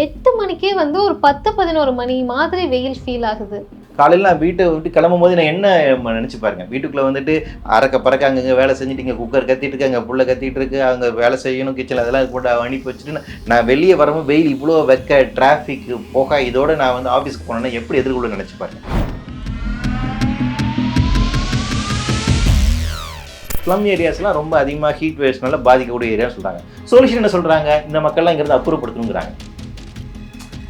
8 மணிக்கே வந்து ஒரு 10, 11 மணி மாதிரி வெயில் ஃபீல் ஆகுது. காலையில் நான் வீட்டை விட்டு கிளம்பும் போது நான் என்ன நினச்சி பாருங்க, வீட்டுக்குள்ளே வந்துட்டு அறக்க பறக்க அங்கங்கே வேலை செஞ்சுட்டு, இங்கே குக்கர் கத்திட்டு இருக்கு, அங்கே புள்ள கத்திட்டு இருக்கு, அங்கே வேலை செய்யணும் கிச்சனில், அதெல்லாம் போட்டு அனுப்பி வச்சுட்டு நான் வெளியே வரும்போது வெயில் இவ்வளோ வெக்க, டிராஃபிக், புகை, இதோடு நான் வந்து ஆஃபீஸ்க்கு போனேன்னா எப்படி எதிர்கொள்ள நினச்சி பாருங்க. ஸ்லம் ஏரியாஸ்லாம் ரொம்ப அதிகமாக ஹீட் வேவ்ஸ்னால பாதிக்கக்கூடிய ஏரியான்னு சொல்கிறாங்க. சொல்யூஷன் என்ன சொல்கிறாங்க? இந்த மக்கள்லாம் இங்கிருந்து அப்புறப்படுத்தணுங்கிறாங்க.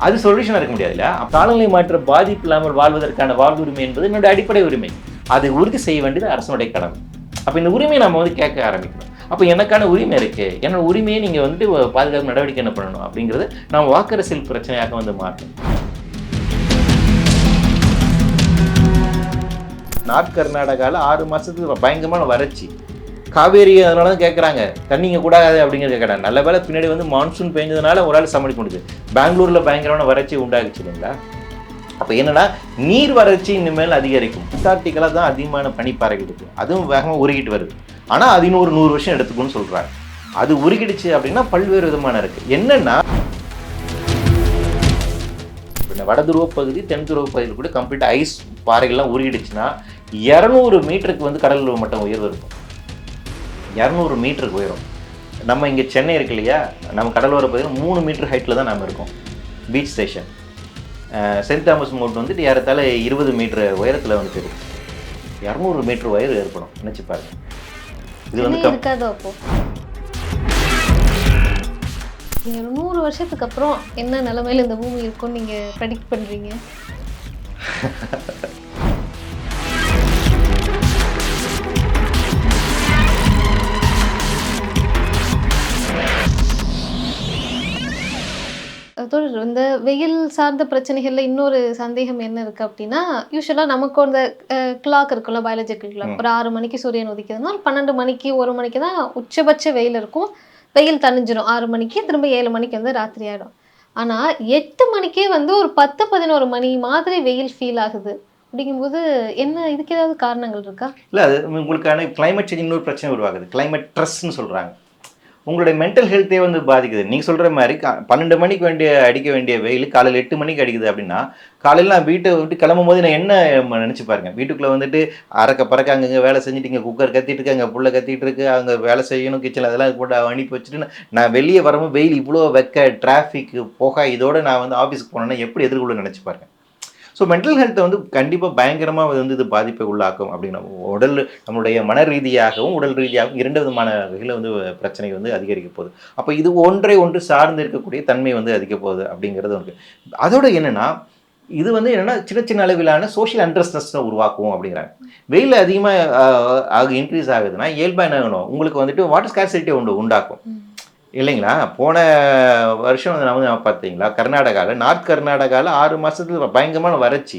அது சொல்யூஷனாக இருக்க முடியாது இல்லையா? காலநிலை மாற்ற பாதிப்பு இல்லாமல் வாழ்வதற்கான வாழ்வுரிமை என்பது என்னுடைய அடிப்படை உரிமை. அதை உறுதி செய்ய வேண்டியது அரசனுடைய கடமை. அப்போ இந்த உரிமையை நம்ம வந்து கேட்க ஆரம்பிக்கணும். அப்போ எனக்கான உரிமை இருக்குது, என்னோட உரிமையை நீங்கள் வந்துட்டு பாதுகாப்பு நடவடிக்கை என்ன பண்ணணும் அப்படிங்கிறது நம்ம வாக்கரசியல் பிரச்சனையாக வந்து மாற்றணும். நார்த் கர்நாடகாவில் 6 மாதத்துக்கு பயங்கரமான வறட்சி. காவேரி அதனால தான் கேட்குறாங்க, தண்ணிங்க கூடாது அப்படிங்கிறது கேட்குறாங்க. நல்ல வேலை பின்னாடி வந்து மான்சூன் பெஞ்சதுனால ஒரு ஆள் சமாளிக்க முடியுது. பெங்களூரில் பயங்கரமான வறட்சி உண்டாகிச்சு இல்லைங்களா? அப்போ என்னென்னா நீர் வறட்சி இனிமேல் அதிகரிக்கும். அண்டார்டிகால தான் அதிகமான பனிப்பாறைகள் இருக்குது, அதுவும் வேகமாக உருகிட்டு வருது. ஆனால் அது இன்னொரு 100 வருஷம் எடுத்துக்குன்னு சொல்கிறாங்க. அது உருகிடுச்சு அப்படின்னா பல்வேறு விதமான இருக்குது. என்னென்னா வட துருவ பகுதி, தென் துருவ பகுதியில் கூட கம்ப்ளீட் ஐஸ் பாறைகள்லாம் உருகிடுச்சுன்னா 200 மீட்டருக்கு வந்து கடல் மட்டம் உயர்வு இருக்கும். 200 மீட்டருக்கு உயரும். நம்ம இங்கே சென்னை இருக்கு இல்லையா, நம்ம கடலோர பகுதியில் 3 மீட்டர் ஹைட்டில் தான் நம்ம இருக்கோம். Beach station Saint Thomas Mount வந்துட்டு ஏறத்தாழ 20 மீட்டர் உயரத்தில் வந்துட்டு இருக்கு. 200 மீட்டர் உயரம் ஏற்படும், நினச்சி பாருங்க. இது வந்து இருக்காதோ அப்போ நீங்கள் 100 வருஷத்துக்கு அப்புறம் என்ன நிலைமையில் இந்த பூமி இருக்கும்னு நீங்கள் ப்ரெடிக்ட் பண்ணுறீங்க? இந்த வெயில் சார்ந்த பிரச்சனைகள்ல இன்னொரு சந்தேகம் என்ன இருக்கு அப்படின்னா, யூஸ்வலாக நமக்கு அந்த கிளாக் இருக்குல்ல, பயாலஜிக்கல் கிளாக், ஒரு 6 மணிக்கு சூரியன் உதிக்குதுன்னா 12 மணிக்கு 1 மணிக்கு தான் உச்சபட்ச வெயில் இருக்கும். வெயில் தணிஞ்சிடும் 6 மணிக்கு, திரும்ப 7 மணிக்கு வந்து ராத்திரி ஆகிடும். ஆனால் 8 மணிக்கே வந்து ஒரு 10, 11 மணி மாதிரி வெயில் ஃபீல் ஆகுது. அப்படிங்கும்போது என்ன, இதுக்கு ஏதாவது காரணங்கள் இருக்கா? இல்லை, அது உங்களுக்கான கிளைமேட் சேஞ்ச் இன்னொரு பிரச்சனை உருவாகுது. கிளைமேட் ஸ்ட்ரெஸ்ன்னு சொல்கிறாங்க. உங்களுடைய மென்டல் ஹெல்த்தே வந்து பாதிக்குது. நீங்கள் சொல்கிற மாதிரி 12 மணிக்கு அடிக்க வேண்டிய வெயில் காலையில் 8 மணிக்கு அடிக்குது அப்படின்னா, காலையில் நான் வீட்டை விட்டு கிளம்பும் போது நான் என்ன நினச்சி பாருங்க, வீட்டுக்குள்ளே வந்துட்டு அறக்க பறக்க அங்கங்கே வேலை செஞ்சுட்டு, இங்கே குக்கர் கத்திட்டு இருக்கு, அங்கே புள்ள கத்திட்டு இருக்கு, அங்கே வேலை செய்யணும் கிச்சனில், அதெல்லாம் போட்டு அனுப்பி வச்சுட்டு நான் வெளியே வரும்போது வெயில் இவ்வளோ வெக்க, டிராஃபிக், புகை, இதோடு நான் வந்து ஆஃபீஸுக்கு போனேன்னா எப்படி எதிர்கொள்ள நினச்சி பாருங்க. ஸோ மென்டல் ஹெல்த்தை வந்து கண்டிப்பாக பயங்கரமாக வந்து இது பாதிப்பை உள்ளாக்கும். அப்படின்னா நம்மளுடைய மன ரீதியாகவும் உடல் ரீதியாகவும் 2 விதமான வகையில் வந்து பிரச்சனை வந்து அதிகரிக்க போகுது. அப்போ இது ஒன்று சார்ந்து இருக்கக்கூடிய தன்மை வந்து அதிக போகுது அப்படிங்கிறது வந்து. அதோட என்னென்னா, இது வந்து என்னென்னா சின்ன அளவிலான சோஷியல் அண்டர்ஸ்டன்ஸை உருவாக்கும் அப்படிங்கிறாங்க. வெயில் அதிகமாக இன்க்ரீஸ் ஆகுதுன்னா இயல்பாக என்ன ஆகணும், உங்களுக்கு வந்துட்டு வாட்டர் ஸ்கார்சிட்டி உண்டாக்கும் இல்லைங்களா? போன வருஷம் நான் பார்த்தீங்களா, கர்நாடகாவில், நார்த் கர்நாடகாவில் 6 மாதத்துக்கு பயங்கரமான வறட்சி.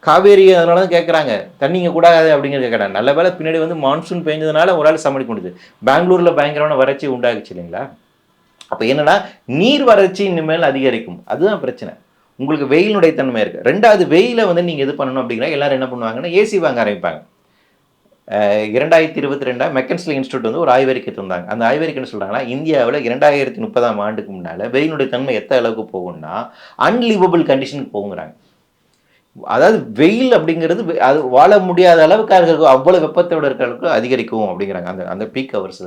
காவேரி அதனால தான் கேட்குறாங்க, தண்ணிங்க கூடாது அப்படிங்கிறது கேட்குறாங்க. நல்ல வேலை பின்னாடி வந்து மான்சூன் பெஞ்சதுனால ஒரு ஆள் சமாளிக்க முடியுது. பெங்களூரில் பயங்கரமான வறட்சி உண்டாகிச்சு இல்லைங்களா? அப்போ என்னென்னா நீர் வறட்சி இனிமேல் அதிகரிக்கும். அதுதான் பிரச்சனை. உங்களுக்கு வெயிலுடைய தன்மை இருக்குது. 2வது வெயிலை வந்து நீங்கள் இது பண்ணணும் அப்படிங்கிற எல்லோரும் என்ன பண்ணுவாங்கன்னா ஏசி வாங்க ஆரம்பிப்பாங்க. 2022 மெக்கன்ஸ்லி இன்ஸ்டியூட் வந்து ஒரு ஆய்வறிக்கை தந்தாங்க. அந்த ஆய்வறிக்கை என்ன சொல்கிறாங்கன்னா, இந்தியாவில் 2030ஆம் ஆண்டுக்கு முன்னால் வெயிலுடைய தன்மை எத்தனை அளவுக்கு போகும்னா அன்லிவபிள் கண்டிஷனுக்கு போகுங்கிறாங்க. அதாவது வெயில் அப்படிங்கிறது அது வாழ முடியாத அளவுக்காக இருக்கும், அவ்வளோ வெப்பத்தோடு இருக்கிற அளவுக்கு அதிகரிக்கும் அப்படிங்கிறாங்க அந்த பீக் ஹவர்ஸ்,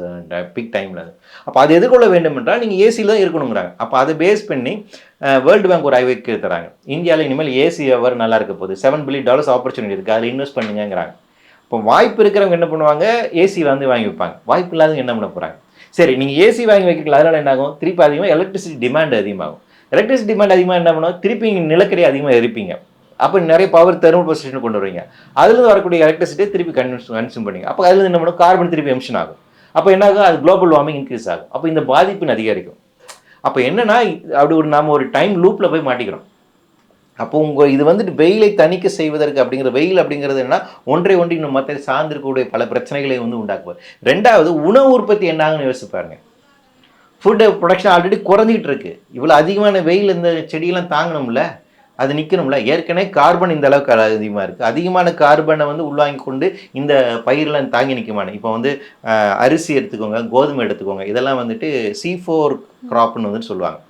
பீக் டைமில். அப்போ அதை எதிர்கொள்ள வேண்டும் என்றால் நீங்கள் ஏசியில் தான் இருக்கணுங்கிறாங்க. அப்போ அதை பேஸ் பண்ணி வேர்ல்டு பேங்க் ஒரு ஆய்வறிக்கை தராங்க. இந்தியாவில் இனிமேல் ஏசி எவர் நல்லா இருக்க போகுது, $7 பில்லியன் ஆப்பர்ச்சுனிட்டி இருக்குது, அதில் இன்வெஸ்ட் பண்ணுங்கிறாங்க. இப்போ வாய்ப்பு இருக்கிறவங்க என்ன பண்ணுவாங்க, ஏசி வந்து வாங்கி வைப்பாங்க. வாய்ப்பு இல்லாதவங்க என்ன பண்ண போகிறாங்க? சரி, நீங்கள் ஏசி வாங்கி வைக்கல, அதனால் என்ன ஆகும், திருப்பி அதிகமாக எலக்ட்ரிசிட்டி டிமாண்ட் அதிகமாகும். எலக்ட்ரிசிட்டி டிமாண்ட் அதிகமாக என்ன பண்ணுவோம், திருப்பி நிலக்கரி அதிகமாக எரிப்பீங்க. அப்போ நிறைய பவர் தெர்மல் பவர் ஸ்டேஷன் கொண்டு வருவீங்க. அதுலேருந்து வரக்கூடிய எலக்ட்ரிசிட்டியை திருப்பி கன்சியூம் பண்ணுவீங்க. அப்போ அதுலேருந்து என்ன பண்ணும், கார்பன் திருப்பி எமிஷன் ஆகும். அப்போ என்ன ஆகும், அது குளோபல் வார்மிங் இன்க்ரீஸ் ஆகும். அப்போ இந்த பாதிப்பு அதிகரிக்கும். அப்போ என்னென்னா, அப்படி நாம் ஒரு டைம் லூப்பில் போய் மாட்டிக்கிறோம். அப்போ இது வந்துட்டு வெயிலை தணிக்க செய்வதற்கு அப்படிங்கிற வெயில் அப்படிங்கிறது என்னன்னா ஒன்றை இன்னும் மற்ற சார்ந்திருக்கக்கூடிய பல பிரச்சனைகளை வந்து உண்டாக்குவார். 2வது உணவு உற்பத்தி என்னாகுன்னு யோசிச்சு பாருங்க. ஃபுட் ப்ரொடக்ஷன் ஆல்ரெடி குறைஞ்சிக்கிட்டு இருக்கு. இவ்வளோ அதிகமான வெயில் இந்த செடியெல்லாம் தாங்கணும்ல, அது நிற்கணும்ல. ஏற்கனவே கார்பன் இந்த அளவுக்கு அதிகமாக இருக்குது. அதிகமான கார்பனை வந்து உள்வாங்கி கொண்டு இந்த பயிரெலாம் தாங்கி நிற்குமானு. இப்போ வந்து அரிசி எடுத்துக்கோங்க, கோதுமை எடுத்துக்கோங்க, இதெல்லாம் வந்துட்டு C4 கிராப்னு வந்துட்டு சொல்லுவாங்க.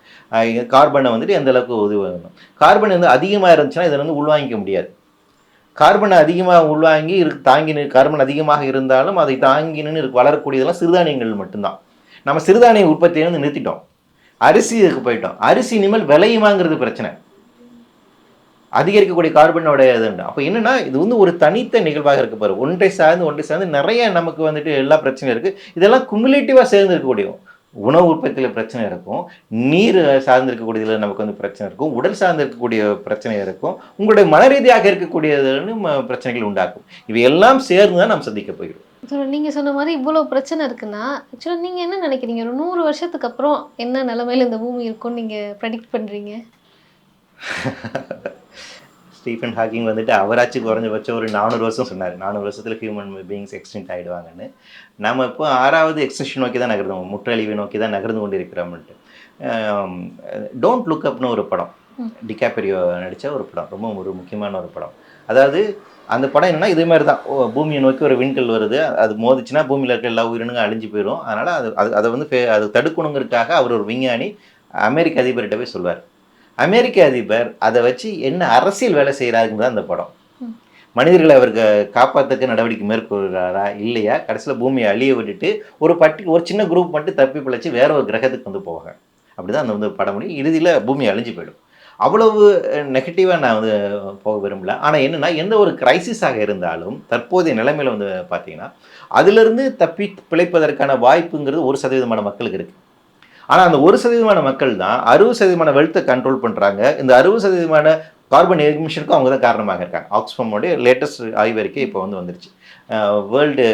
கார்பனை வந்துட்டு எந்த அளவுக்கு உதவணும். கார்பன் வந்து அதிகமாக இருந்துச்சுன்னா இதை வந்து உள்வாங்கிக்க முடியாது. கார்பனை அதிகமாக உள்வாங்கி கார்பன் அதிகமாக இருந்தாலும் அதை தாங்கினு வளரக்கூடியதெல்லாம் சிறுதானியங்கள் மட்டும்தான். நம்ம சிறுதானிய உற்பத்தியை வந்து நிறுத்திட்டோம், அரிசிக்கு போயிட்டோம். அரிசி இனிமேல் விளையுமாங்கிறது பிரச்சனை, அதிகரிக்கக்கூடிய கார்பனோட இதுண்டு. அப்போ என்னன்னா இது வந்து ஒரு தனித்த நிகழ்வாக இருக்கு பாரு, ஒன்றை சார்ந்து நிறைய நமக்கு வந்துட்டு எல்லா பிரச்சனையும் இருக்கு. இதெல்லாம் குமுலேட்டிவாக சேர்ந்து இருக்கக்கூடிய உணவு உற்பத்தியில் பிரச்சனை இருக்கும், நீர் சார்ந்து இருக்கக்கூடியதில் நமக்கு வந்து பிரச்சனை இருக்கும், உடல் சார்ந்து இருக்கக்கூடிய பிரச்சனை இருக்கும், உங்களுடைய மன ரீதியாக இருக்கக்கூடியதுன்னு பிரச்சனைகள் உண்டாக்கும். இவையெல்லாம் சேர்ந்து தான் நாம் சந்திக்க போகிறோம். நீங்கள் சொன்ன மாதிரி இவ்வளோ பிரச்சனை இருக்குன்னா ஆக்சுவலாக நீங்கள் என்ன நினைக்கிறீங்க, ஒரு 100 வருஷத்துக்கு அப்புறம் என்ன நிலமையில இந்த பூமி இருக்கும்னு நீங்கள் ப்ரெடிக்ட் பண்ணுறீங்க? ஸ்டீஃபன் ஹாக்கிங் வந்துட்டு அவராச்சு குறைஞ்சபட்சம் ஒரு 400 வருஷம் சொன்னார். 400 வருஷத்தில் ஹியூமன் பீயிங்ஸ் எக்ஸ்டென்ட் ஆகிடுவாங்கன்னு. நம்ம இப்போ 6வது எக்ஸ்டென்ஷன் நோக்கி தான் நகர்ந்தோம், முற்றழிவை நோக்கி தான் நகர்ந்து கொண்டு இருக்கிறோம்ட்டு. டோன்ட் லுக் அப்னு ஒரு படம், டிகாப்ரியோ நடித்த ஒரு படம், ரொம்ப ஒரு முக்கியமான ஒரு படம். அதாவது அந்த படம் என்னென்னா இதே மாதிரி தான், பூமியை நோக்கி ஒரு விண்கல் வருது, அது மோதிச்சுன்னா பூமியில் இருக்க எல்லா உயிரினங்களும் அழிஞ்சு போயிடும். அதனால் அதை வந்து அது தடுக்கணுங்கிறதுக்காக அவர் ஒரு விஞ்ஞானி அமெரிக்க அதிபர்கிட்ட போய் சொல்வார். அமெரிக்க அதிபர் அதை வச்சு என்ன அரசியல் வேலை செய்கிறாருங்க தான் அந்த படம். மனிதர்களை அவருக்கு காப்பாற்றுக்க நடவடிக்கை மேற்கொள்கிறாரா இல்லையா, கடைசியில் பூமியை அழிய விட்டுட்டு ஒரு சின்ன குரூப் மட்டும் தப்பி பிழைச்சி வேற ஒரு கிரகத்துக்கு வந்து போவாங்க. அப்படி தான் அந்த வந்து படம் முடியும். இறுதியில் பூமி அழிஞ்சு போயிடும். அவ்வளவு நெகட்டிவாக நான் வந்து போக விரும்பல. ஆனால் என்னென்னா எந்த ஒரு கிரைசிஸாக இருந்தாலும் தற்போதைய நிலைமையில் வந்து பார்த்தீங்கன்னா அதிலிருந்து தப்பி பிழைப்பதற்கான வாய்ப்புங்கிறது 1% மக்களுக்கு இருக்குது. ஆனால் அந்த 1% மக்கள் தான் 60% வெல்த்தை கண்ட்ரோல் பண்ணுறாங்க. இந்த 60% கார்பன் எமிஷனுக்கும் அவங்க தான் காரணமாக இருக்காங்க. ஆக்ஸ்ஃபோர்டோடைய லேட்டஸ்ட் ஆய்வறிக்கை இப்போ வந்து வந்துருச்சு. வேர்ல்டு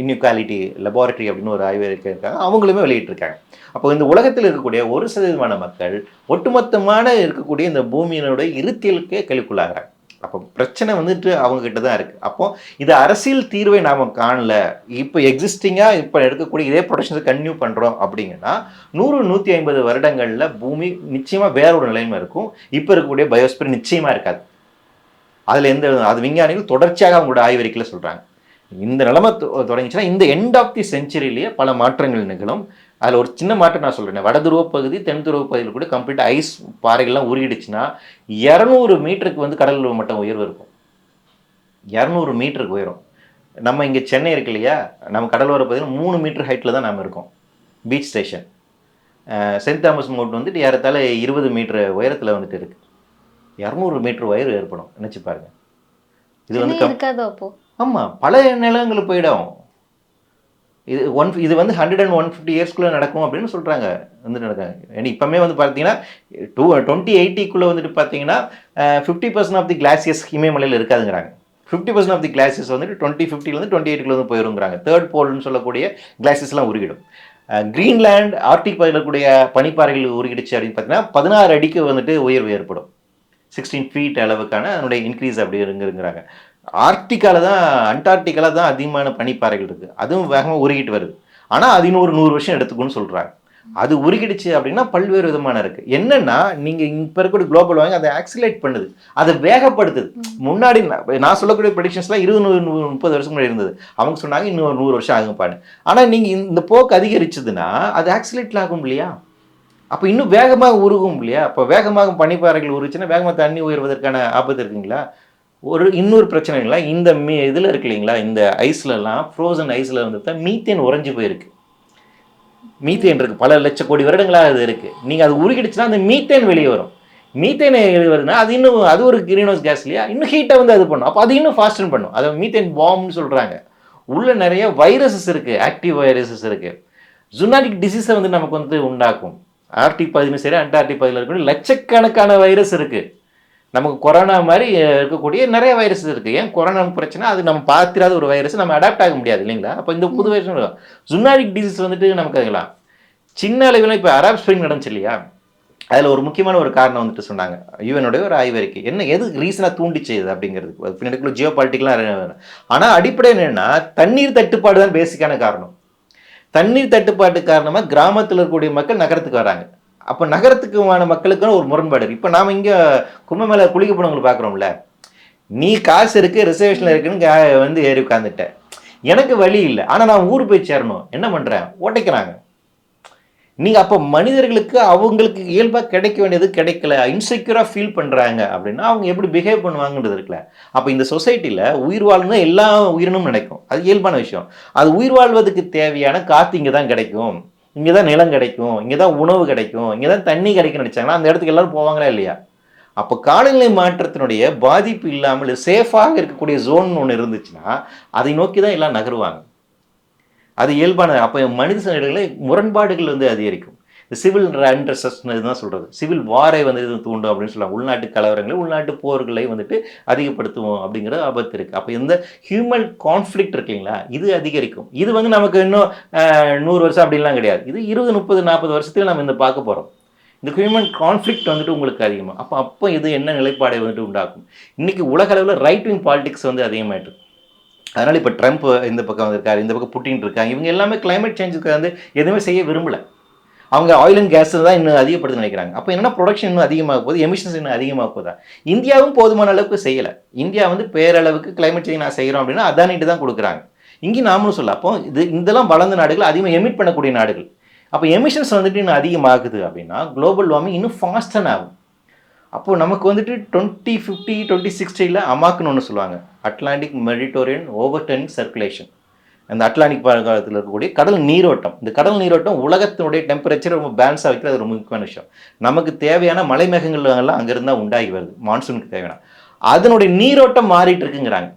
இன்இக்வாலிட்டி லெபார்ட்டரி அப்படின்னு ஒரு ஆய்வறிக்கை இருக்காங்க, அவங்களுமே வெளியிட்டிருக்காங்க. அப்போ இந்த உலகத்தில் இருக்கக்கூடிய 1% மக்கள் ஒட்டுமொத்தமான இருக்கக்கூடிய இந்த பூமியினுடைய இருத்தியலுக்கே கேள்விக்குள்ளாகிறாங்க. அப்போ பிரச்சனை வந்துட்டு அவங்கக்கிட்ட தான் இருக்குது. அப்போ இது அரசியல் தீர்வை நாம் காணல, இப்போ எக்ஸிஸ்டிங்காக இப்போ எடுக்கக்கூடிய இதே ப்ரொடக்ஷன்ஸை கன்டினியூ பண்ணுறோம் அப்படிங்கன்னா 100-150 வருடங்களில் பூமி நிச்சயமாக வேற ஒரு நிலைமை இருக்கும். இப்போ இருக்கக்கூடிய பயோஸ்பியர் நிச்சயமாக இருக்காது. அதில் அது விஞ்ஞானிகள் தொடர்ச்சியாக அவங்களோட ஆய்வறிக்கையில் சொல்கிறாங்க. இந்த நிலைமை தொடங்கிச்சுன்னா இந்த எண்ட் ஆஃப் தி செஞ்சுரியிலேயே பல மாற்றங்கள் நிகழும். அதில் ஒரு சின்ன மாற்றம் நான் சொல்கிறேன், வட துருவ பகுதி தென் துருவ பகுதியில் கூட கம்ப்ளீட்டாக ஐஸ் பாறைகள்லாம் உருகிடுச்சுன்னா 200 மீட்டருக்கு வந்து கடல் மட்டம் உயர்வு இருக்கும். 200 மீட்டருக்கு உயரும். நம்ம இங்கே சென்னை இருக்கு இல்லையா, நம்ம கடலோர பகுதியில் 3 மீட்டர் ஹைட்டில் தான் நம்ம இருக்கோம். Beach station Saint Thomas Mount வந்துட்டு ஏறத்தாழ 20 மீட்டர் உயரத்தில் வந்துட்டு இருக்குது. 200 மீட்டர் உயரம் ஏற்படும், நினச்சி பாருங்க. இது வந்து இருக்காதோ அப்போ? ஆமாம், பல நிலங்களுக்கு போயிடும். இது வந்து 150 இயர்ஸ்க்குள்ளே நடக்கும் அப்படின்னு சொல்கிறாங்க. வந்து நடக்காங்க. ஏன்னா இப்போமே வந்து பார்த்தீங்கன்னா 2080 வந்துட்டு பார்த்தீங்கன்னா 50% ஆஃப் தி கிளாசியஸ் இமயமலையில் இருக்காதுங்கிறாங்க. 50% ஆஃப் தி கிளாசியஸ் வந்துட்டு 2050 2080 வந்து போயிருங்கிறாங்க. தேர்ட் போல்னு சொல்லக்கூடிய கிளாசியஸ்லாம் உருகிடும். கிரீன்லேண்ட் ஆர்டிக் பகுதியில் இருக்கக்கூடிய பனிப்பாறைகள் உருகிடுச்சு அப்படின்னு பார்த்தீங்கன்னா 16 அடிக்கு வந்துட்டு உயர்வு ஏற்படும். 16 feet அளவுக்கான அதனுடைய இன்க்ரீஸ் அப்படி இருங்கிறாங்க. ஆர்டிக்காவில் தான் அண்டார்டிக்காவில் தான் அதிகமான பனிப்பாறைகள் இருக்குது, அதுவும் வேகமாக உருகிட்டு வருது. ஆனால் அது இன்னொரு 100 வருஷம் எடுத்துக்குன்னு சொல்கிறாங்க. அது உருகிடுச்சு அப்படின்னா பல்வேறு விதமான இருக்குது. என்னென்னா நீங்கள் இப்போ இருக்கக்கூடிய குளோபல் வாங்கி அதை ஆக்சிலேட் பண்ணுது, அதை வேகப்படுத்துது. முன்னாடி நான் சொல்லக்கூடிய ப்ரெடிக்ஷன்ஸ்லாம் 20-30 வருஷம் முன்னாடி இருந்தது. அவங்க சொன்னாங்க இன்னும் 100 வருஷம் ஆகும்பான்னு. ஆனால் நீங்கள் இந்த போக்கு அதிகரிச்சதுன்னா அது ஆக்சிலேட்டில் ஆகும் இல்லையா, அப்போ இன்னும் வேகமாக உருகும் இல்லையா. அப்போ வேகமாக பனிப்பாறைகள் உருச்சுன்னா வேகமாக தண்ணி உயர்வதற்கான ஆபத்து இருக்குங்களா. இன்னொரு பிரச்சனைங்களா, இந்த இதில் இருக்கு இல்லைங்களா, இந்த ஐஸ்லலாம் ஃப்ரோசன் ஐஸில் வந்து மீத்தேன் உறைஞ்சி போயிருக்கு. மீத்தேன் இருக்குது, பல லட்சம் கோடி வருடங்களாக அது இருக்குது. நீங்கள் அது உருகிடுச்சுன்னா அந்த மீத்தேன் வெளியே வரும். மீத்தேன் வருதுன்னா அது ஒரு கிரீன் ஹவுஸ் கேஸ் இல்லையா, இன்னும் ஹீட்டை வந்து அது பண்ணும். அப்போ அது இன்னும் ஃபாஸ்டன் பண்ணும். அதை மீத்தேன் பாம்னு சொல்கிறாங்க. உள்ள நிறைய வைரஸஸ் இருக்குது, ஆக்டிவ் வைரஸஸ் இருக்குது. ஜூனாட்டிக் டிசீஸை வந்து நமக்கு வந்து உண்டாக்கும். ஆர்டிக் பகுதியும் சரி அண்டார்டிக் பகுதியில் இருக்கக்கூடிய லட்சக்கணக்கான வைரஸ் இருக்குது. நமக்கு கொரோனா மாதிரி இருக்கக்கூடிய நிறைய வைரஸ் இருக்குது. ஏன் கொரோனா பிரச்சனை, அது நம்ம பார்த்திராத ஒரு வைரஸ், நம்ம அடாப்ட் ஆக முடியாது இல்லைங்களா. அப்போ இந்த புது வைரஸ் ஜூனாட்டிக் டிசீஸ் வந்துட்டு நமக்கு இருக்கலாம். சின்ன அளவில் இப்போ அரப் ஸ்ப்ரிங் நடந்துச்சு இல்லையா, அதில் ஒரு முக்கியமான ஒரு காரணம் வந்துட்டு சொன்னாங்க யுஎனுடைய ஒரு ஆய்வறிக்கை. எது ரீசனாக தூண்டிச்சு அப்படிங்கிறது பின்னாடி ஜியோ பாலிட்டிக்கெலாம். ஆனால் அடிப்படை என்னென்னா தண்ணீர் தட்டுப்பாடு தான் பேசிக்கான காரணம். தண்ணீர் தட்டுப்பாட்டு காரணமாக கிராமத்தில் இருக்கக்கூடிய மக்கள் நகரத்துக்கு வராங்க. அப்போ நகரத்துக்குமான மக்களுக்கான ஒரு முரண்பாடு இருக்குது. இப்போ நாம் இங்கே கும்பமேளா குளிக்க போனவங்களை பார்க்குறோம்ல, நீ காசு இருக்குது ரிசர்வேஷனில் இருக்குன்னு வந்து ஏறி உட்காந்துட்டேன், எனக்கு வழி இல்லை, ஆனால் நான் ஊர் போய் சேரணும், என்ன பண்ணுறேன், ஓட்டைக்கிறாங்க. நீங்கள் அப்போ மனிதர்களுக்கு அவங்களுக்கு இயல்பாக கிடைக்க வேண்டியது கிடைக்கல, இன்செக்யூராக ஃபீல் பண்ணுறாங்க அப்படின்னா அவங்க எப்படி பிஹேவ் பண்ணுவாங்கன்றது இருக்குல்ல. அப்போ இந்த சொசைட்டியில் உயிர் வாழணும் எல்லா உயிரினும் நினைக்கும், அது இயல்பான விஷயம். அது உயிர் வாழ்வதற்கு தேவையான காற்று இங்கே தான் கிடைக்கும், இங்கே தான் நிலம் கிடைக்கும், இங்கே தான் உணவு கிடைக்கும், இங்கே தான் தண்ணி கிடைக்கும்னு நினச்சாங்கன்னா அந்த இடத்துக்கு எல்லாரும் போவாங்களா இல்லையா? அப்போ காலநிலை மாற்றத்தினுடைய பாதிப்பு இல்லாமல் சேஃபாக இருக்கக்கூடிய ஜோன் ஒன்று இருந்துச்சுன்னா அதை நோக்கி தான் எல்லாம் நகருவாங்க. அது இயல்பான. அப்போ மனித சமூகங்களில் முரண்பாடுகள் வந்து அதிகரிக்கும். இந்த சிவில் அன்ரெஸ்ட்னு இதுதான் சொல்கிறது, சிவில் வாரை வந்து இது தூண்டும் அப்படின்னு சொல்லுவாங்க. உள்நாட்டு கலவரங்களை உள்நாட்டு போர்களை வந்துட்டு அதிகப்படுத்துவோம் அப்படிங்கிற ஆபத்து இருக்குது. அப்போ இந்த ஹியூமன் கான்ஃப்ளிக்ட் இருக்குங்களா, இது அதிகரிக்கும். இது வந்து நமக்கு இன்னும் 100 வருஷம் அப்படின்லாம் கிடையாது, இது 20, 30, 40 வருஷத்துல நம்ம இந்த பார்க்க போகிறோம். இந்த ஹியூமன் கான்ஃப்ளிக்ட் வந்துட்டு உங்களுக்கு அதிகமாக. அப்போ இது என்ன நிலைப்பாடை வந்துட்டு உண்டாக்கும். இன்றைக்கி உலக அளவில் ரைட் விங் பாலிடிக்ஸ் வந்து அதிகமாகிட்டு. அதனால் இப்போ ட்ரம்ப் இந்த பக்கம் வந்திருக்காரு, இந்த பக்கம் புட்டின் இருக்காங்க. இவங்க எல்லாமே கிளைமேட் சேஞ்சுக்கு வந்து எதுவுமே செய்ய விரும்பலை. அவங்க ஆயில் அண்ட் கேஸ் தான் இன்னும் அதிகப்படுத்த நினைக்கிறாங்க. அப்போ என்னென்னா ப்ரொடக்ஷன் இன்னும் அதிகமாக போகுது, எமிஷன்ஸ் இன்னும் அதிகமாக போதா. இந்தியாவும் போதுமான அளவுக்கு செய்யலை. இந்தியா வந்து பேரளவுக்கு கிளைமேட் சேஞ்ச் நான் செய்கிறோம் அப்படின்னா அதானிட்டு தான் கொடுக்குறாங்க. இங்கேயும் நாமளும் சொல்ல. அப்போ இதெல்லாம் வளர்ந்த நாடுகள், அதிகமாக எமிட் பண்ணக்கூடிய நாடுகள். அப்போ எமிஷன்ஸ் வந்துட்டு இன்னும் அதிகமாகுது அப்படின்னா குளோபல் வார்மிங் இன்னும் ஃபாஸ்டன் ஆகும். அப்போது நமக்கு வந்துட்டு 2050 2060 அமாக்குன்னு ஒன்று சொல்லுவாங்க, அட்லாண்டிக் மெடிட்டோரியன் ஓவர்டர்னிங் சர்க்குலேஷன். அந்த அட்லாண்டிக் காலத்தில் இருக்கக்கூடிய கடல் நீரோட்டம், இந்த கடல் நீரோட்டம் உலகத்தினுடைய டெம்பரேச்சர் ரொம்ப பேலன்ஸாக வைக்கிறது ரொம்ப முக்கியமான விஷயம். நமக்கு தேவையான மலை மேகங்கள்லாம் அங்கேருந்து தான் உண்டாகி வருது, மான்சூனுக்கு தேவையான. அதனுடைய நீரோட்டம் மாறிட்டு இருக்குங்கிறாங்க.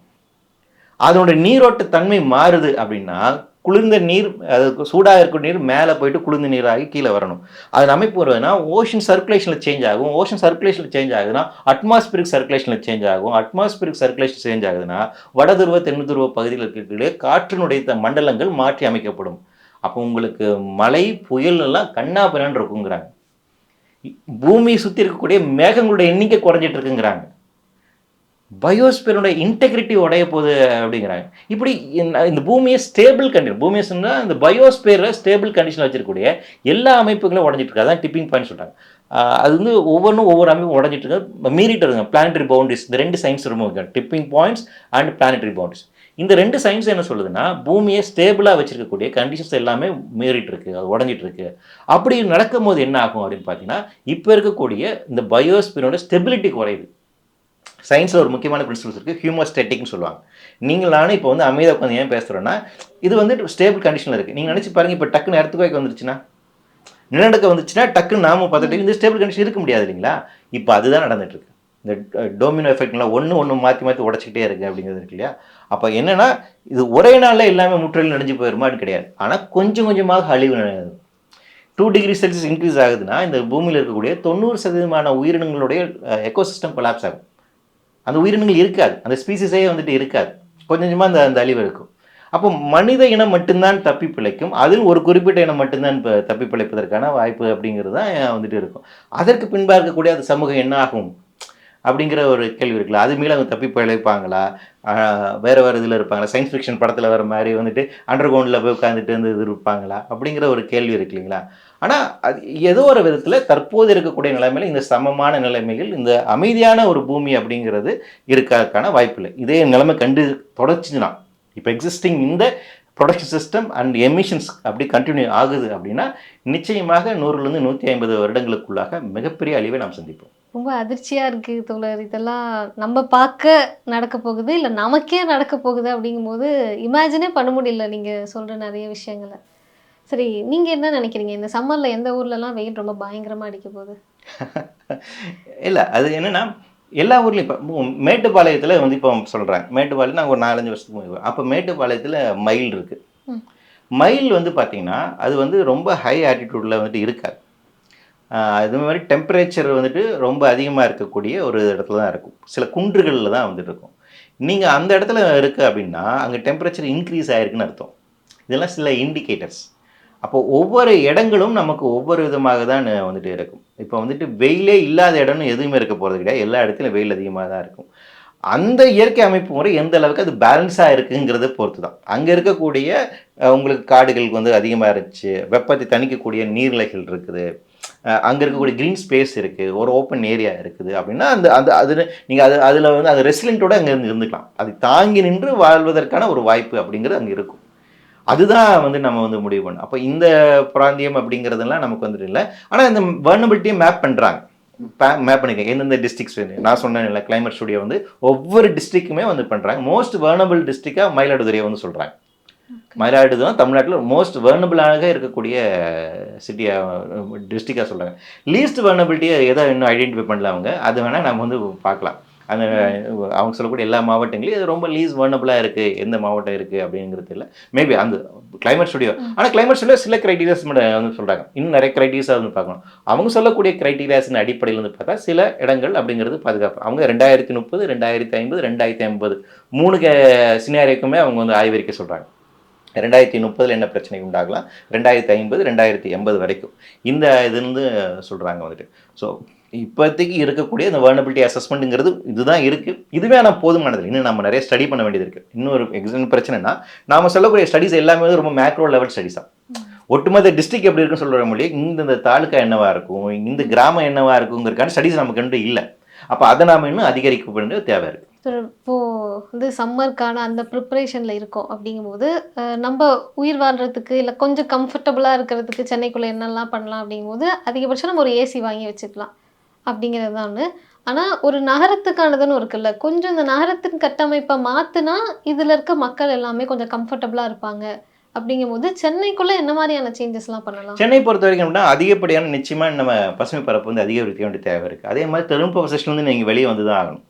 அதனுடைய நீரோட்ட தன்மை மாறுது அப்படின்னா குளிர்ந்த நீர், அது சூடாக இருக்கிற நீர் மேலே போயிட்டு குளிர்ந்த நீராகி கீழே வரணும். அது அமைப்பு வருதுன்னா ஓஷன் சர்க்குலேஷனில் சேஞ்ச் ஆகும். ஓஷன் சர்க்குலேஷனில் சேஞ்ச் ஆகுதுன்னா அட்மாஸ்பியரிக் சர்க்குலேஷனில் சேஞ்ச் ஆகும். அட்மாஸ்பியரிக் சர்க்குலேஷன் சேஞ்ச் ஆகுதுன்னா வடதுருவ தென்துருவ பகுதியில் இருக்கக்கூடிய காற்றினுடைய மண்டலங்கள் மாற்றி அமைக்கப்படும். அப்போ உங்களுக்கு மழை புயல் எல்லாம் கண்ணா பின்னான்னு இருக்குங்கிறாங்க. பூமியை சுற்றி இருக்கக்கூடிய மேகங்களுடைய எண்ணிக்கை குறைஞ்சிட்டு இருக்குங்கிறாங்க. பயோஸ்பியரோட இன்டெகிரிட்டி உடைய போகுது அப்படிங்கிறாங்க. இப்படி இந்த பூமியை ஸ்டேபிள் கண்டிஷன், பூமியை சொன்னால் இந்த பயோஸ்பியரை ஸ்டேபிள் கண்டிஷனில் வச்சிருக்கக்கூடிய எல்லா அமைப்புகளும் உடஞ்சிட்டு இருக்கு. அதான் டிப்பிங் பாயிண்ட் சொல்கிறாங்க. அது வந்து ஒவ்வொன்றும் ஒவ்வொரு அமைப்பும் உடஞ்சிட்டு இருக்கு, மீறிட்டு இருக்குங்க. பிளானட்டரி பவுண்டரிஸ், இந்த 2 சயின்ஸ் ரொம்ப முக்கியம், tipping points and planetary boundaries. இந்த 2 சயின்ஸ் என்ன சொல்லுதுன்னா பூமியை ஸ்டேபிளாக வச்சிருக்கக்கூடிய கண்டிஷன்ஸ் எல்லாமே மீறிட்டு இருக்கு, அது உடஞ்சிட்டு இருக்கு. அப்படி நடக்கும் போது என்ன ஆகும் அப்படின்னு பார்த்தீங்கன்னா இப்போ இருக்கக்கூடிய இந்த பயோஸ்பியரோட ஸ்டெபிலிட்டி குறையுது. சயின்ஸில் ஒரு முக்கியமான பிரின்சிபல்ஸ் இருக்குது, ஹியூமோஸ்டேட்டிக்னு சொல்லுவாங்க. நீங்கள் நானும் இப்போ வந்து அமைதியாக உட்காந்து ஏன் பேசுகிறோன்னா இது வந்து ஸ்டேபிள் கண்டிஷனில் இருக்குது. நீங்கள் நினச்சி பாருங்கள், இப்போ டக்குன்னு எர்த்குவேக் வந்துருச்சுன்னா, நிலநடுக்கம் வந்துச்சுன்னா டக்குன்னு நாம பார்த்துட்டு இந்த ஸ்டேபிள் கண்டிஷன் இருக்க முடியாது இல்லைங்களா. இப்போ அதுதான் நடந்துட்டுருக்கு. இந்த டோமினோ எஃபெக்ட்லாம் ஒன்று மாற்றி உடச்சிக்கிட்டே இருக்குது அப்படிங்கிறது இருக்கு இல்லையா. அப்போ என்னென்னா இது ஒரே நாளில் எல்லாமே முற்றிலும் நடிஞ்சு போயிருமான்னு கிடையாது, ஆனால் கொஞ்சம் கொஞ்சமாக அழிவு 2 டிகிரி செல்சியஸ் இன்க்ரீஸ் ஆகுதுன்னா இந்த பூமியில் இருக்கக்கூடிய 90% உயிரினங்களுடைய எக்கோசிஸ்டம் கொலாப்ஸ் ஆகும். அந்த உயிரினங்கள் இருக்காது, அந்த ஸ்பீசிஸே வந்துட்டு இருக்காது, கொஞ்சம் கொஞ்சமாக அந்த அழிவு இருக்கும். அப்போ மனித இனம் மட்டும்தான் தப்பி பிழைக்கும், அதில் ஒரு குறிப்பிட்ட இனம் மட்டும்தான் இப்போ தப்பி பிழைப்பதற்கான வாய்ப்பு அப்படிங்கிறது தான் வந்துட்டு இருக்கும். அதற்கு பின்பாக இருக்கக்கூடிய அது சமூகம் என்ன ஆகும் அப்படிங்கிற ஒரு கேள்வி இருக்குல்ல. அது மேலே அவங்க தப்பி பிழைப்பாங்களா, வேறு இதில் இருப்பாங்களா, சயின்ஸ் ஃபிக்ஷன் படத்தில் வர மாதிரி வந்துட்டு அண்டர் கிரவுண்டில் போய் உட்காந்துட்டு வந்து இது இருப்பாங்களா அப்படிங்கிற ஒரு கேள்வி இருக்கு இல்லைங்களா. ஆனால் அது ஏதோ ஒரு விதத்தில் தற்போது இருக்கக்கூடிய நிலைமையில் இந்த சமமான நிலைமைகள், இந்த அமைதியான ஒரு பூமி அப்படிங்கிறது இருக்கிறதுக்கான வாய்ப்பு இல்லை. இதே நிலைமை தொடர்ச்சிச்சுன்னா இப்போ எக்ஸிஸ்டிங் இந்த ப்ரொடக்ஷன் சிஸ்டம் அண்ட் எமிஷன்ஸ் அப்படி கண்டினியூ ஆகுது அப்படின்னா நிச்சயமாக 100லேருந்து 150 வருடங்களுக்குள்ளாக மிகப்பெரிய அழிவை நாம் சந்திப்போம். ரொம்ப அதிர்ச்சியாக இருக்குது தோழர். இதெல்லாம் நம்ம பார்க்க நடக்க போகுது, இல்லை நமக்கே நடக்க போகுது அப்படிங்கும்போது இமேஜினே பண்ண முடியல நீங்கள் சொல்கிற நிறைய விஷயங்களை. சரி, நீங்கள் என்ன நினைக்கிறீங்க, இந்த சம்மரில் எந்த ஊர்லலாம் வெயில் ரொம்ப பயங்கரமாக அடிக்க போகுது? இல்லை, அது என்னென்னா எல்லா ஊர்லேயும் இப்போ மேட்டுப்பாளையத்தில் வந்து இப்போ சொல்கிறாங்க, மேட்டுப்பாளையம் நாங்கள் ஒரு 4-5 வருஷத்துக்கு முன்னாடி, அப்போ மேட்டுப்பாளையத்தில் மயில் இருக்குது. மயில் வந்து பார்த்திங்கன்னா அது வந்து ரொம்ப ஹை ஆட்டிடியூடில் வந்துட்டு இருக்காது. இது மாதிரி டெம்பரேச்சர் வந்துட்டு ரொம்ப அதிகமாக இருக்கக்கூடிய ஒரு இடத்துல தான் இருக்கும், சில குன்றுகளில் தான் வந்துட்டு இருக்கும். நீங்கள் அந்த இடத்துல இருக்குது அப்படின்னா அங்கே டெம்பரேச்சர் இன்க்ரீஸ் ஆகிருக்குன்னு அர்த்தம். இதெல்லாம் சில இண்டிகேட்டர்ஸ். அப்போது ஒவ்வொரு இடங்களும் நமக்கு ஒவ்வொரு விதமாக தான் வந்துட்டு இருக்கும். இப்போ வந்துட்டு வெயிலே இல்லாத இடம்னு எதுவுமே இருக்க போகிறது கிடையாது, எல்லா இடத்துலையும் வெயில் அதிகமாக தான் இருக்கும். அந்த இயற்கை அமைப்பு முறை எந்த அளவுக்கு அது பேலன்ஸாக இருக்குங்கிறத பொறுத்து தான். அங்கே இருக்கக்கூடிய உங்களுக்கு காடுகளுக்கு வந்து அதிகமாக இருந்துச்சு, வெப்பத்தை தணிக்கக்கூடிய நீர்நிலைகள் இருக்குது, அங்கே இருக்கக்கூடிய க்ரீன் ஸ்பேஸ் இருக்குது, ஒரு ஓப்பன் ஏரியா இருக்குது அப்படின்னா அந்த அந்த அது நீங்கள் அதில் வந்து அது ரெசிலெண்ட்டோடு அங்கே இருந்துக்கலாம், அது தாங்கி நின்று வாழ்வதற்கான ஒரு வாய்ப்பு அப்படிங்கிறது அங்கே இருக்கும். அதுதான் வந்து நம்ம வந்து முடிவு பண்ணணும். அப்போ இந்த பிராந்தியம் அப்படிங்கிறதெல்லாம் நமக்கு வந்துட்டு இல்லை. ஆனால் இந்த வர்னபிலிட்டியை மேப் பண்ணுறாங்க, மேப் பண்ணிக்க எந்தெந்த டிஸ்ட்ரிக்ஸ் வேணும். நான் சொன்னேன் இல்லை, கிளைமேட் ஸ்டுடியோ வந்து ஒவ்வொரு டிஸ்ட்ரிக்ட்டுமே வந்து பண்ணுறாங்க. மோஸ்ட் வர்னபிள் டிஸ்ட்ரிக்டாக மயிலாடுதுறையை வந்து சொல்கிறாங்க. மயிலாடுதுறை தான் தமிழ்நாட்டில் மோஸ்ட் வர்னபிளாக இருக்கக்கூடிய சிட்டியாக டிஸ்ட்ரிக்டாக சொல்கிறாங்க. லீஸ்ட் வர்னபிலிட்டியை எதை இன்னும் ஐடென்டிஃபை பண்ணல அவங்க, அது வேணால் நம்ம வந்து பார்க்கலாம். அந்த அவங்க சொல்லக்கூடிய எல்லா மாவட்டங்களையும் இது ரொம்ப லீஸ் வர்னபிளாக இருக்குது, எந்த மாவட்டம் இருக்குது அப்படிங்கிறது இல்லை. மேபி அந்த கிளைமேட் ஸ்டுடியோ, ஆனால் கிளைமேட் ஸ்டுடியோ சில கிரைட்டீரியாஸ் மட்டும் வந்து சொல்கிறாங்க. இன்னும் நிறைய கிரைட்டீரியாஸாக வந்து பார்க்கணும். அவங்க சொல்லக்கூடிய கிரைட்டீரியாஸின் அடிப்படையில் வந்து பார்த்தா சில இடங்கள் அப்படிங்கிறது பாதுகாப்பு. அவங்க 2030, 2050, 2050 3 சினாரியோக்குமே அவங்க வந்து ஆய்வறிக்கை சொல்கிறாங்க. 2030 என்ன பிரச்சனை உண்டாகலாம், 2050, 2080 வரைக்கும் இந்த இதுலேருந்து சொல்கிறாங்க வந்துட்டு. ஸோ இப்போதைக்கு இருக்கக்கூடிய இந்த வர்னபிலிட்டி அசஸ்மெண்ட்டுங்கிறது இதுதான் இருக்குது. இதுவே ஆனால் போதுமானது. இன்னும் நம்ம நிறைய ஸ்டடி பண்ண வேண்டியது இருக்குது. இன்னொரு எக்ஸாம் பிரச்சனைனா நாம் சொல்லக்கூடிய ஸ்டடீஸ் எல்லாமே வந்து ரொம்ப மேக்ரோ லெவல் ஸ்டடிஸ் தான். ஒட்டுமொத்த டிஸ்ட்ரிக்ட் எப்படி இருக்குன்னு சொல்கிற மொழியே இந்த தாலுக்கா என்னவா இருக்கும், இந்த கிராமம் என்னவா இருக்குங்கிறதுக்கான ஸ்டடிஸ் நமக்கு கண்டு இல்லை. அப்போ அதை நாம் இன்னும் அதிகரிக்க வேண்டிய தேவை இருக்குது. இப்போது வந்து சம்மருக்கான அந்த ப்ரிப்ரேஷனில் இருக்கோம் அப்படிங்கும்போது நம்ம உயிர் வாழ்கிறதுக்கு இல்லை கொஞ்சம் கம்ஃபர்டபுளாக இருக்கிறதுக்கு சென்னைக்குள்ளே என்னெல்லாம் பண்ணலாம் அப்படிங்கும்போது அதிகபட்சம் நம்ம ஒரு ஏசி வாங்கி வச்சுக்கலாம் அப்படிங்கிறது தான் ஒன்று. ஆனால் ஒரு நகரத்துக்கானதுன்னு இருக்குல்ல, கொஞ்சம் இந்த நகரத்தின் கட்டமைப்பை மாற்றினா இதில் இருக்க மக்கள் எல்லாமே கொஞ்சம் கம்ஃபர்டபுளாக இருப்பாங்க அப்படிங்கும்போது சென்னைக்குள்ளே என்ன மாதிரியான சேஞ்சஸ்லாம் பண்ணலாம்? சென்னை பொறுத்த வரைக்கும் அப்படின்னா அதிகப்படியான நிச்சயமாக நம்ம பசுமை பரப்பு வந்து அதிகரிக்க வேண்டிய தேவை இருக்குது. அதே மாதிரி தொழில்நுட்ப பொசிஷன்லேருந்து நீங்கள் வெளியே வந்து தான் ஆகணும்.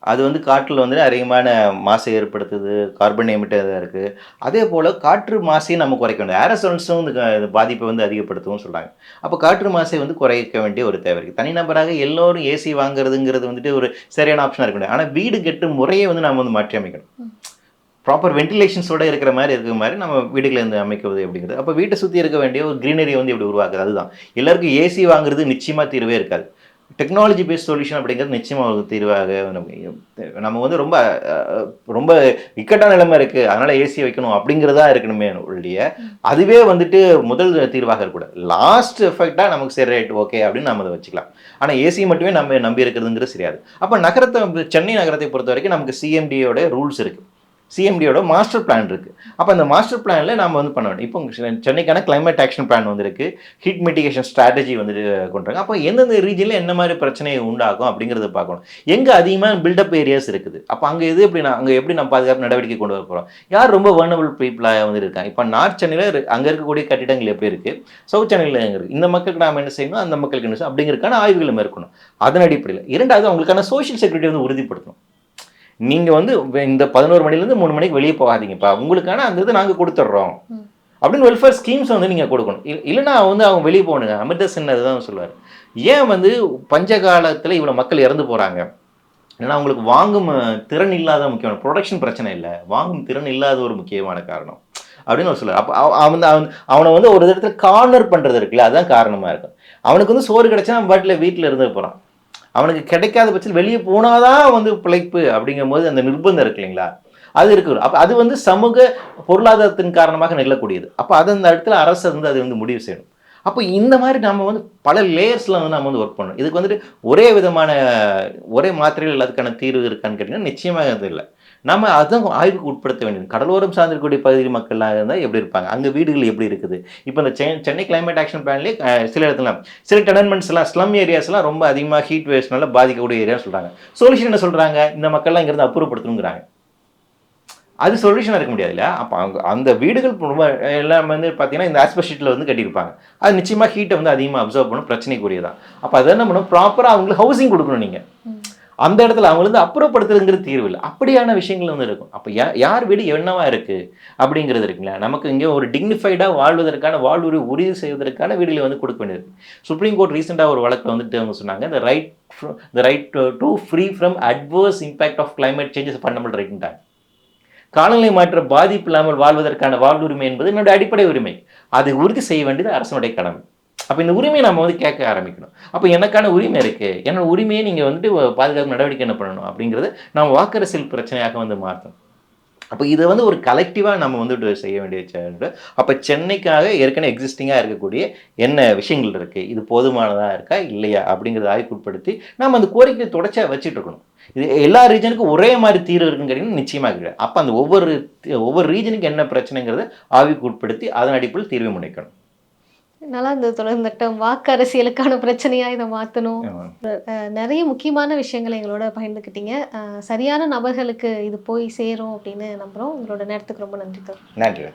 அது வந்து காற்றில் வந்து அதிகமான மாசை ஏற்படுத்துது, கார்பன் எமிட்டராக இருக்குது. அதே போல் காற்று மாசையும் நம்ம குறைக்க வேண்டும். ஏரோசோல்ஸும் இந்த பாதிப்பை வந்து அதிகப்படுத்தவும் சொல்கிறாங்க. அப்போ காற்று மாசை வந்து குறைக்க வேண்டிய ஒரு தேவை இருக்குது. தனிநபராக எல்லோரும் ஏசி வாங்குறதுங்கிறது வந்துட்டு ஒரு சரியான ஆப்ஷனாக இருக்க முடியாது. ஆனால் வீடு கட்டும் முறையை வந்து நம்ம வந்து மாற்றி அமைக்கணும். ப்ராப்பர் வென்டிலேஷன்ஸோடு இருக்கிற மாதிரி நம்ம வீடுகளை வந்து அமைக்கிறது அப்படிங்கிறது. அப்போ வீட்டை சுற்றி இருக்க வேண்டிய ஒரு க்ரீனரியை வந்து எப்படி உருவாக்குது, அதுதான். எல்லாருக்கும் ஏசி வாங்குறது நிச்சயமாக தீர்வே இருக்காது. டெக்னாலஜி பேஸ்ட் சொல்யூஷன் அப்படிங்கிறது நிச்சயமாக ஒரு தீர்வாக நம்ம வந்து ரொம்ப ரொம்ப இக்கட்டான நிலைமை இருக்குது அதனால் ஏசி வைக்கணும் அப்படிங்கிறதா இருக்கணுமே ஒழிய அதுவே வந்துட்டு முதல் தீர்வாக இருக்கக்கூடாது. லாஸ்ட் எஃபெக்டாக நமக்கு சரி ரைட் ஓகே அப்படின்னு நம்ம அதை வச்சுக்கலாம். ஆனால் ஏசி மட்டுமே நம்ம நம்பி இருக்கிறதுங்கிறது சரியாது. அப்போ சென்னை நகரத்தை பொறுத்த வரைக்கும் நமக்கு சிஎம்டியோட ரூல்ஸ் இருக்குது, சிஎம்டியோட மாஸ்டர் பிளான் இருக்குது. அப்போ அந்த மாஸ்டர் பிளானில் நம்ம வந்து பண்ண வேண்டும். இப்போ சென்னைக்கான கிளைமேட் ஆக்ஷன் பிளான் வந்துருக்கு, ஹீட் மிட்டிகேஷன் ஸ்ட்ராட்டஜி வந்துட்டு கொண்டுறாங்க. அப்போ எந்தெந்த ரீஜனில் என்ன மாதிரி பிரச்சனையை உண்டாகும் அப்படிங்கிறத பார்க்கணும். எங்கே அதிகமாக பில்டப் ஏரியாஸ் இருக்குது, அப்போ அங்கே அங்கே எப்படி நம்ம பாதுகாப்பு நடவடிக்கை கொண்டு வர போகிறோம், யார் ரொம்ப வர்னபிள் பீப்புளாக வந்து இருக்காங்க. இப்போ நார்த் சென்னையில் அங்கே இருக்கக்கூடிய கட்டிடங்கள் எப்படி இருக்குது, சவுத் சென்னையில் எங்கே இருக்குது, இந்த மக்களுக்கு நாம் என்ன செய்யணும், அந்த மக்களுக்கு என்ன செய்யணும் அப்படிங்கிறதுக்கான ஆய்வுகளை மேற்கொள்ளணும். அதன் அடிப்படையில் இரண்டாவது அவங்களுக்கான சோஷியல் செக்யூரிட்டி வந்து உறுதிப்படுத்தணும். நீங்கள் வந்து இந்த 11 மணிலேருந்து 3 மணிக்கு வெளியே போகாதீங்கப்பா, உங்களுக்கான அந்த இது நாங்கள் கொடுத்துட்றோம் அப்படின்னு வெல்ஃபேர் ஸ்கீம்ஸ் வந்து நீங்கள் கொடுக்கணும். இல்லைன்னா வந்து அவங்க வெளியே போகணுங்க. அமிர்த சென் அதுதான் சொல்லுவார். ஏன் வந்து பஞ்ச காலத்தில் இவ்வளோ மக்கள் இறந்து போகிறாங்க, ஏன்னா அவங்களுக்கு வாங்கும் திறன் இல்லாத முக்கியமான ப்ரொடக்ஷன் பிரச்சனை இல்லை, வாங்கும் திறன் இல்லாத ஒரு முக்கியமான காரணம் அப்படின்னு அவர் சொல்லுவார். அப்போ அவனை வந்து ஒரு இடத்துல கார்னர் பண்ணுறது இருக்குல்ல, அதுதான் காரணமாக இருக்கும். அவனுக்கு வந்து சோறு கிடைச்சா அவன் வீட்டில் இருந்து போகிறான். அவனுக்கு கிடைக்காத பட்சத்தில் வெளியே போனாதான் வந்து பிழைப்பு அப்படிங்கும் போது அந்த நிர்பந்தம் இருக்கு இல்லைங்களா, அது இருக்கு. அப்போ அது வந்து சமூக பொருளாதாரத்தின் காரணமாக நிகழக்கூடியது. அப்போ அது அந்த இடத்துல அரசு வந்து அது வந்து முடிவு செய்யணும். அப்போ இந்த மாதிரி நம்ம வந்து பல லேயர்ஸில் வந்து நம்ம வந்து ஒர்க் பண்ணணும். இதுக்கு வந்துட்டு ஒரே மாத்திரைகள் எல்லாத்துக்கான தீர்வு இருக்கான்னு கேட்டிங்கன்னா நிச்சயமாக அது இல்லை. நம்ம அதுதான் ஆய்வுக்கு உட்படுத்த வேண்டியது. கடலோரம் சார்ந்திருக்கக்கூடிய பகுதி மக்கள்லாம் இருந்தால் எப்படி இருப்பாங்க, அங்கே வீடுகள் எப்படி இருக்குது. இப்போ இந்த சென்னை கிளைமேட் ஆக்ஷன் பிளான்லேயே சில இடத்துல சில டெனன்மெண்ட்ஸ்லாம் ஸ்லம் ஏரியாஸ்லாம் ரொம்ப அதிகமாக ஹீட் வேவ்ஸ்னால பாதிக்கக்கூடிய ஏரியான்னு சொல்கிறாங்க. சொல்யூஷன் என்ன சொல்கிறாங்க, இந்த மக்கள்லாம் இங்கேருந்து அப்புறப்படுத்தணுங்கிறாங்க. அது சொல்யூஷனாக இருக்க முடியாது இல்லையா. அப்போ அந்த வீடுகள் ரொம்ப எல்லாம் வந்து பார்த்தீங்கன்னா இந்த ஆஸ்பெக்ட் ஷீட்டில் வந்து கட்டியிருப்பாங்க. அது நிச்சயமாக ஹீட்டை வந்து அதிகமாக அப்சர்வ் பண்ணணும், பிரச்சனைக்குரியதான். அப்போ அதை என்ன பண்ணணும், ப்ராப்பராக அவங்களுக்கு ஹவுசிங் கொடுக்கணும். நீங்கள் அந்த இடத்துல அவங்க வந்து அப்புறப்படுத்துறதுங்கிறது தீர்வு இல்லை. அப்படியான விஷயங்கள் வந்து இருக்கும். அப்போ யார் வீடு என்னவா இருக்குது அப்படிங்கிறது இருக்குங்களா. நமக்கு இங்கே ஒரு டிக்னிஃபைடாக வாழ்வதற்கான வாழ்வுரை உறுதி செய்வதற்கான வீடுகளை வந்து கொடுக்க வேண்டியது. சுப்ரீம் கோர்ட் ரீசெண்டாக ஒரு வழக்கில் வந்துட்டு அவங்க சொன்னாங்க, the right to free from adverse impact of climate change is fundamental right. காலநிலை மாற்ற பாதிப்பு இல்லாமல் வாழ்வதற்கான வாழ்வுரிமை என்பது என்னுடைய அடிப்படை உரிமை. அதை உறுதி செய்ய வேண்டியது அரசனுடைய கடமை. அப்போ இந்த உரிமையை நம்ம வந்து கேட்க ஆரம்பிக்கணும். அப்போ எனக்கான உரிமை இருக்குது, என்னோட உரிமையை நீங்கள் வந்துட்டு பாதுகாப்பு நடவடிக்கை என்ன பண்ணணும் அப்படிங்கிறது நம்ம வாக்கரசியல் பிரச்சனையாக வந்து மாற்றணும். அப்போ இதை வந்து ஒரு கலெக்டிவாக நம்ம வந்துட்டு செய்ய வேண்டிய. அப்போ சென்னைக்காக ஏற்கனவே எக்ஸிஸ்டிங்காக இருக்கக்கூடிய என்ன விஷயங்கள் இருக்குது, இது போதுமானதாக இருக்கா இல்லையா அப்படிங்கிறத ஆய்வுக்குட்படுத்தி நம்ம அந்த கோரிக்கையை தொடர்ச்சியாக வச்சுட்டு இருக்கணும். இது எல்லா ரீஜனுக்கும் ஒரே மாதிரி தீர்வு இருக்குன்னு கேட்டிங்கன்னா நிச்சயமாக கிடையாது. அப்போ அந்த ஒவ்வொரு ரீஜனுக்கு என்ன பிரச்சனைங்கிறத ஆய்வுக்குட்படுத்தி அதன் அடிப்படையில் தீர்வு முனைக்கணும். நல்லா இந்த தொடர்ந்தட்டம் வாக்கு அரசியலுக்கான பிரச்சனையா இதை மாற்றணும். நிறைய முக்கியமான விஷயங்களை எங்களோட பகிர்ந்துக்கிட்டீங்க. சரியான நபர்களுக்கு இது போய் சேரும் அப்படின்னு நம்புகிறோம். உங்களோட நேரத்துக்கு ரொம்ப நன்றி. நன்றி.